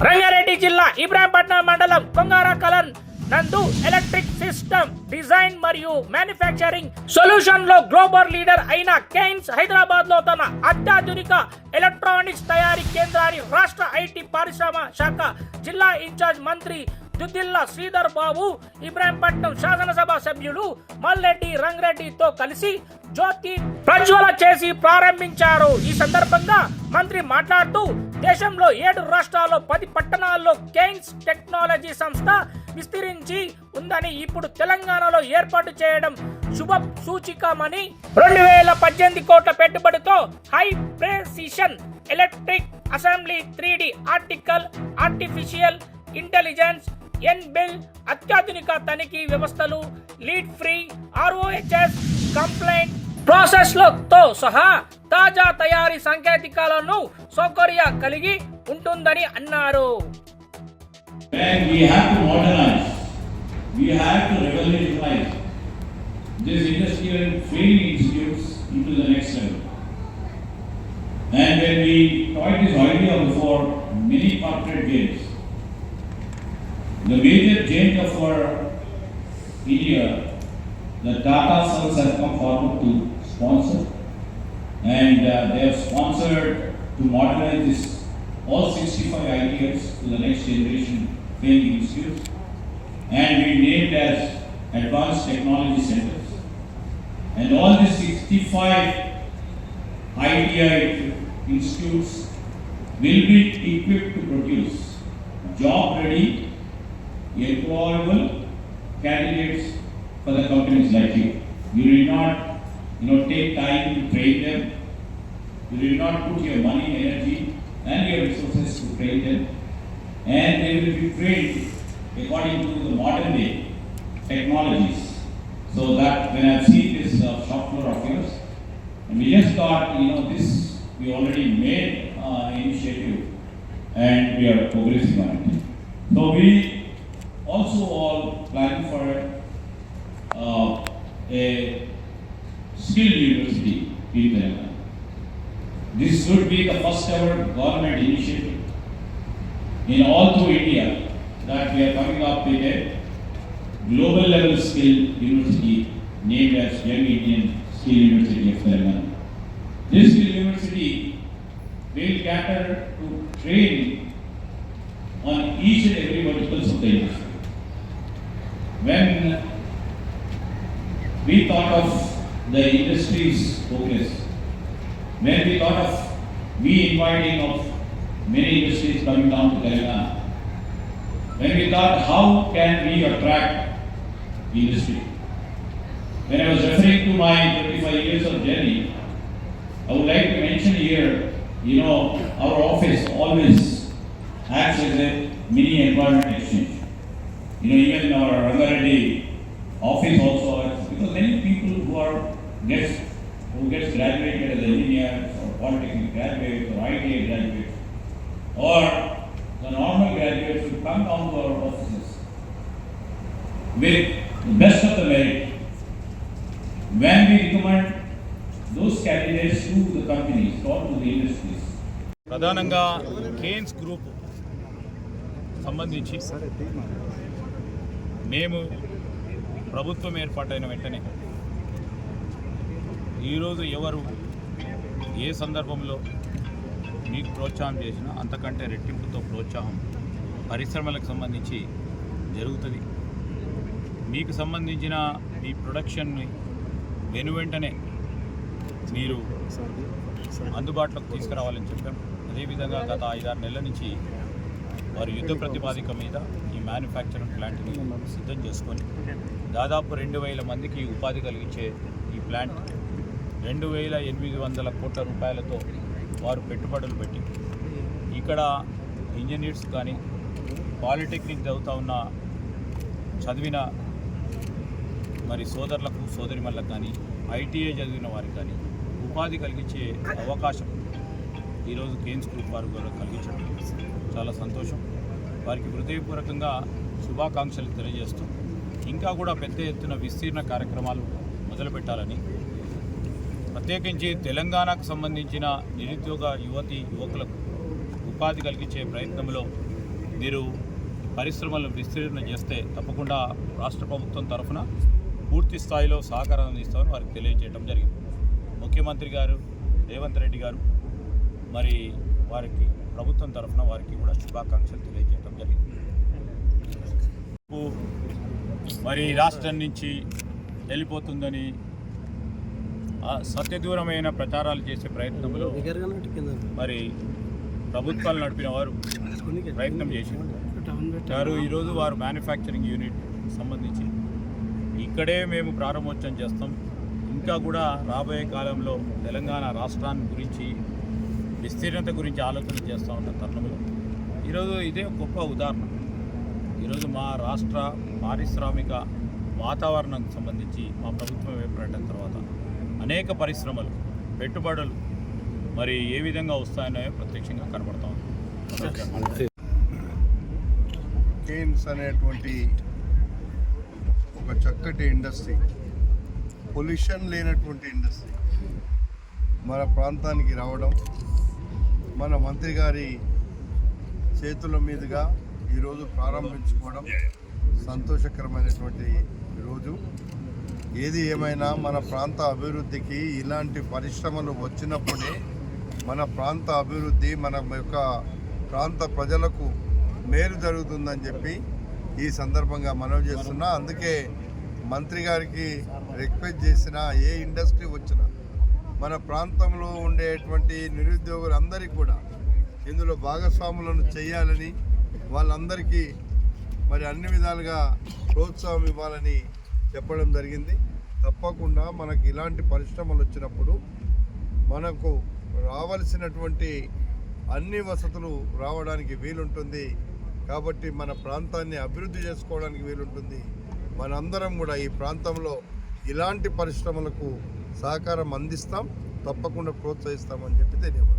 రంగారెడ్డి జిల్లా ఇబ్రాహీంపట్నం మండలం కొంగార కలన్ నందు ఎలక్ట్రిక్ సిస్టమ్ డిజైన్ మరియు మ్యానుఫ్యాక్చరింగ్ సొల్యూషన్ లో గ్లోబల్ లీడర్ అయిన కెయిన్స్ హైదరాబాద్ లో తన అత్యాధునిక ఎలక్ట్రానిక్స్ తయారీ కేంద్రాన్ని రాష్ట్ర ఐటీ పరిశ్రమ శాఖ జిల్లా ఇన్ఛార్జ్ మంత్రి దుద్దిల్ల శ్రీధర్ బాబు ఇబ్రాహీంపట్నం శాసనసభ సభ్యులు మల్రెడ్డి రంగారెడ్డితో కలిసి జ్యోతి ప్రజ్వల చేసి ప్రారంభించారు. ఈ సందర్భంగా మంత్రి మాట్లాడుతూ దేశంలో 7 రాష్ట్రాల్లో 10 పట్టణాల్లో కెయిన్స్ టెక్నాలజీ సంస్థ విస్తరించి ఉందని, ఇప్పుడు తెలంగాణలో ఏర్పాటు చేయడం శుభ సూచికమని 2018 కోట్ల పెట్టుబడితో high precision electric assembly 3D artificial intelligence enabled అత్యాధునిక తనిఖీ వ్యవస్థలు లీడ్ ఫ్రీ ROHS కంప్లైంట్ ప్రాసెస్లతో సహా తాజా తయారీ సాంకేతికాలను సౌకర్య కలిగి ఉంటుందని అన్నారు. We have to modernize, we have to revolutionize this industrial training institutes into the next level. And when we tried this idea before many corporate games, the major change of our India, the Tata Sons have come forward to sponsor, and they have sponsored to modernize this all 65 ideas to the next generation training institutes, and we named as Advanced Technology Centers. And all these 65 ITI institutes will be equipped to produce job-ready, employable candidates for the companies like you. You will not, take time to train them. You will not put your money, energy, and your resources to train them, and they will be trained according to the modern day technologies. So that when I see this shop floor of yours, and we just thought, this we already made initiative, and we are progressing on it. So we also all planning for a skilled university in Telangana. This should be the first ever government initiative in all through India that we are coming up with a global level skill university named as Young Indian Skill University of Telangana. This skill university will cater to train on each and every verticals of the industry. When we thought of the industry's focus, when we thought of inviting of many industries coming down to Telangana, when we thought how can we attract industry, when I was referring to my 25 years of journey, I would like to mention here, our office always acts as a mini employment exchange. Even in our Rangareddy office also, because many people who gets graduated as engineers or polytechnic graduates or ITA graduates or the normal graduates who come down to our offices with the best of the merit. When we recommend those candidates to the companies or to the industries. ప్రధానంగా Cannes group సంబంధించి మేము ప్రభుత్వం ఏర్పాటైన వెంటనే ఈరోజు ఎవరు ఏ సందర్భంలో మీకు ప్రోత్సాహం చేసినా అంతకంటే రెట్టింపుతో ప్రోత్సాహం పరిశ్రమలకు సంబంధించి జరుగుతుంది. మీకు సంబంధించిన మీ ప్రొడక్షన్ని వెనువెంటనే మీరు అందుబాటులోకి తీసుకురావాలని చెప్పాం. అదేవిధంగా గత 5-6 నెలల నుంచి వారు యుద్ధ ప్రతిపాదిక మీద ఈ మ్యానుఫ్యాక్చరింగ్ ప్లాంట్ని సిద్ధం చేసుకొని దాదాపు 2000 మందికి ఉపాధి కలిగించే ఈ ప్లాంట్ 2800 కోట్ల రూపాయలతో వారు పెట్టుబడులు పెట్టి ఇక్కడ ఇంజనీర్స్ కానీ పాలిటెక్నిక్ చదివిన మరి సోదరులకు సోదరిమణులకు కానీ ITA చదివిన వారికి కానీ ఉపాధి కలిగించే అవకాశం ఈరోజు కేన్స్ గ్రూప్ వారు కలిగించడం చాలా సంతోషం. వారికి హృదయపూర్వకంగా శుభాకాంక్షలు తెలియజేస్తూ ఇంకా కూడా పెద్ద ఎత్తున విస్తీర్ణ కార్యక్రమాలు మొదలుపెట్టాలని, ప్రత్యేకించి తెలంగాణకు సంబంధించిన నిరుద్యోగ యువకులకు ఉపాధి కలిగించే ప్రయత్నంలో మీరు పరిశ్రమలను విస్తీర్ణ చేస్తే తప్పకుండా రాష్ట్ర ప్రభుత్వం తరఫున పూర్తి స్థాయిలో సహకారం అందిస్తామని వారికి తెలియజేయడం జరిగింది. ముఖ్యమంత్రి గారు రేవంత్ రెడ్డి గారు మరి వారికి ప్రభుత్వం తరఫున వారికి కూడా శుభాకాంక్షలు తెలియజేయడం జరిగింది. మరి రాష్ట్రం నుంచి వెళ్ళిపోతుందని సత్యదూరమైన ప్రచారాలు చేసే ప్రయత్నంలో మరి ప్రభుత్వాలు నడిపిన వారు ప్రయత్నం చేశారు. ఈరోజు వారు మ్యానుఫ్యాక్చరింగ్ యూనిట్ సంబంధించి ఇక్కడే మేము ప్రారంభోత్సవం చేస్తాం, ఇంకా కూడా రాబోయే కాలంలో తెలంగాణ రాష్ట్రాన్ని గురించి విస్తీర్ణత గురించి ఆలోచన చేస్తూ ఉన్న తరుణంలో ఈరోజు ఇదే గొప్ప ఉదాహరణ. ఈరోజు మా రాష్ట్ర పారిశ్రామిక వాతావరణానికి సంబంధించి మా ప్రభుత్వం ఏర్పడిన తర్వాత అనేక పరిశ్రమలు పెట్టుబడులు మరి ఏ విధంగా వస్తాయనే ప్రత్యక్షంగా కనబడతా ఉంది. కేన్స్ అనేటువంటి ఒక చక్కటి ఇండస్ట్రీ, పొల్యూషన్ లేనటువంటి ఇండస్ట్రీ మన ప్రాంతానికి రావడం మన మంత్రి గారి చేతుల మీదుగా ఈరోజు ప్రారంభించుకోవడం సంతోషకరమైనటువంటి రోజు. ఏది ఏమైనా మన ప్రాంత అభివృద్ధికి ఇలాంటి పరిశ్రమలు వచ్చినప్పుడే మన ప్రాంత అభివృద్ధి మన యొక్క ప్రాంత ప్రజలకు మేలు జరుగుతుందని చెప్పి ఈ సందర్భంగా మనవి చేస్తున్నా. అందుకే మంత్రి గారికి రిక్వెస్ట్ చేసిన ఏ ఇండస్ట్రీ వచ్చినా మన ప్రాంతంలో ఉండేటువంటి నిరుద్యోగులందరికీ కూడా ఇందులో భాగస్వాములను చేయాలని, వాళ్ళందరికీ మరి అన్ని విధాలుగా ప్రోత్సాహం ఇవ్వాలని చెప్పడం జరిగింది. తప్పకుండా మనకు ఇలాంటి పరిశ్రమలు వచ్చినప్పుడు మనకు రావాల్సినటువంటి అన్ని వసతులు రావడానికి వీలుంటుంది. కాబట్టి మన ప్రాంతాన్ని అభివృద్ధి చేసుకోవడానికి వీలుంటుంది. మనందరం కూడా ఈ ప్రాంతంలో ఇలాంటి పరిశ్రమలకు సహకారం అందిస్తాం, తప్పకుండా ప్రోత్సహిస్తామని చెప్పి తెలియదు.